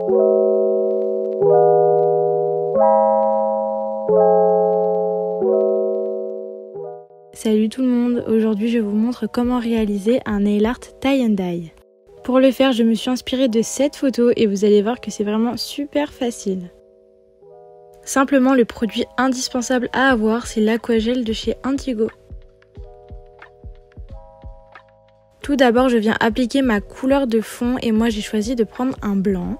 Salut tout le monde, aujourd'hui je vous montre comment réaliser un nail art tie and dye. Pour le faire, je me suis inspirée de cette photo et vous allez voir que c'est vraiment super facile. Simplement, le produit indispensable à avoir, c'est l'aquagel de chez Indigo. Tout d'abord, je viens appliquer ma couleur de fond et moi j'ai choisi de prendre un blanc.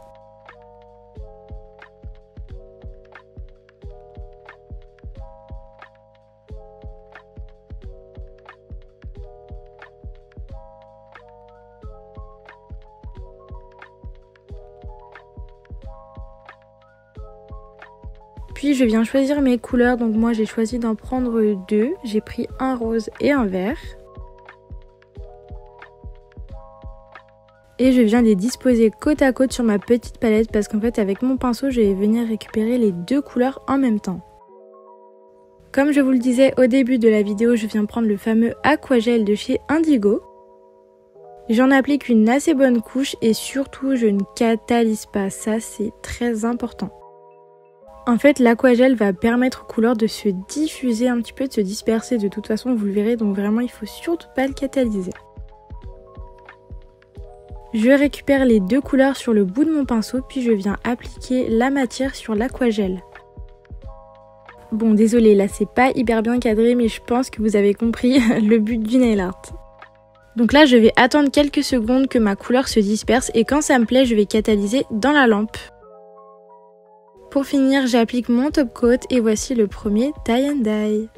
Puis je viens choisir mes couleurs, donc moi j'ai choisi d'en prendre deux. J'ai pris un rose et un vert. Et je viens les disposer côte à côte sur ma petite palette parce qu'en fait avec mon pinceau je vais venir récupérer les deux couleurs en même temps. Comme je vous le disais au début de la vidéo, je viens prendre le fameux aquagel de chez Indigo. J'en applique une assez bonne couche et surtout je ne catalyse pas, ça c'est très important. En fait, l'aquagel va permettre aux couleurs de se diffuser un petit peu, de se disperser. De toute façon, vous le verrez, donc vraiment, il faut surtout pas le catalyser. Je récupère les deux couleurs sur le bout de mon pinceau, puis je viens appliquer la matière sur l'aquagel. Bon, désolé, là, c'est pas hyper bien cadré, mais je pense que vous avez compris le but du nail art. Donc là, je vais attendre quelques secondes que ma couleur se disperse et quand ça me plaît, je vais catalyser dans la lampe. Pour finir, j'applique mon top coat et voici le premier tie and dye.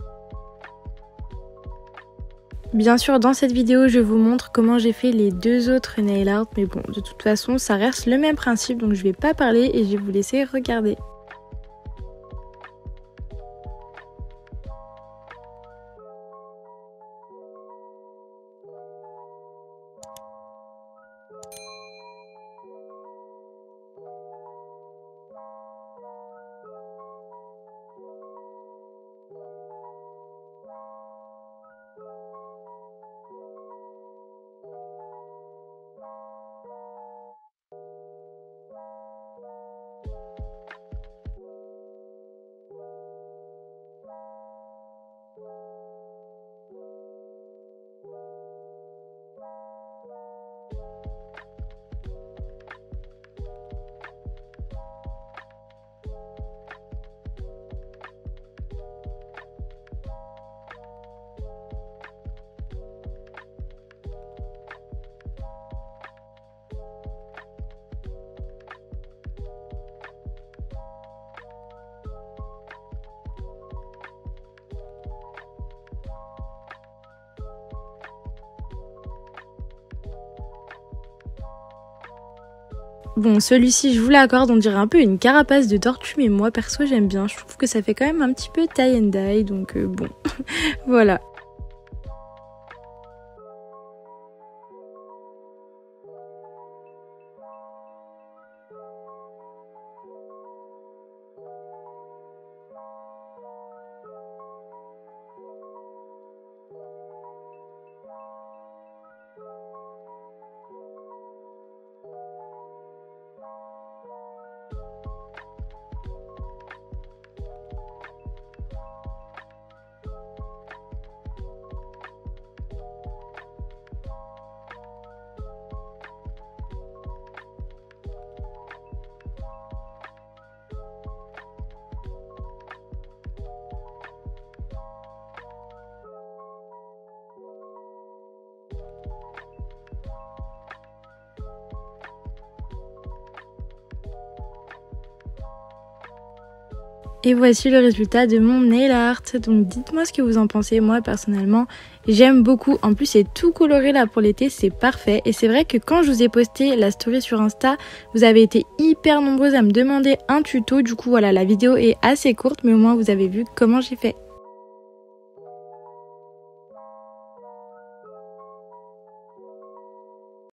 Bien sûr, dans cette vidéo, je vous montre comment j'ai fait les deux autres nail art, mais bon, de toute façon, ça reste le même principe, donc je vais pas parler et je vais vous laisser regarder. Bon, celui-ci, je vous l'accorde, on dirait un peu une carapace de tortue, mais moi, perso, j'aime bien. Je trouve que ça fait quand même un petit peu tie and dye, donc bon, voilà. Et voici le résultat de mon nail art. Donc dites-moi ce que vous en pensez. Moi personnellement j'aime beaucoup. En plus c'est tout coloré là pour l'été, c'est parfait. Et c'est vrai que quand je vous ai posté la story sur Insta, vous avez été hyper nombreuses à me demander un tuto. Du coup voilà, la vidéo est assez courte mais au moins vous avez vu comment j'ai fait.